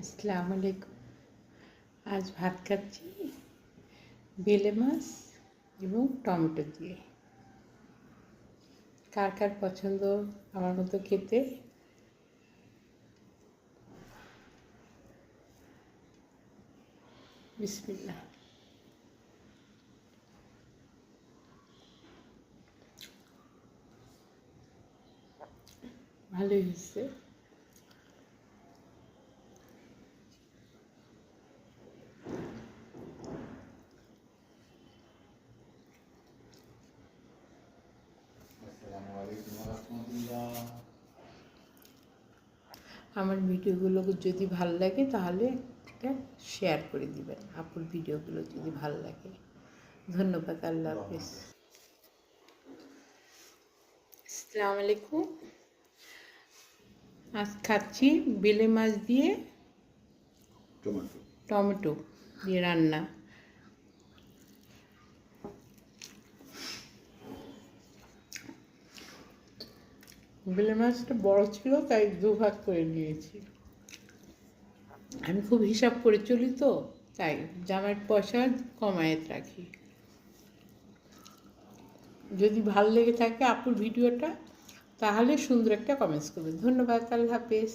আসসালামু আলাইকুম। আজ ভাত খাচ্ছি বেলে মাছ এবং টমেটো দিয়ে। কার কার পছন্দ আমার মতো খেতে? বিসমিল্লাহ। ভালোই হয়েছে। আমার ভিডিওগুলো যদি ভালো লাগে তাহলে একটা শেয়ার করে দিবেন। আপুর ভিডিওগুলো যদি ভালো লাগে। ধন্যবাদ। আল্লাহ হাফেজ। আসসালামু আলাইকুম। আজ খাচ্ছি বেলে মাছ দিয়ে টমেটো দিয়ে রান্না। বেলে মাছটা বড় ছিল তাই দুভাগ করে নিয়েছি। আমি খুব হিসাব করে চলি তো, তাই জামাইয়ের পয়সা কমায় রাখি। যদি ভালো লেগে থাকে আপুর ভিডিওটা তাহলে সুন্দর একটা কমেন্টস করবেন। ধন্যবাদ। আল্লাহ হাফেজ।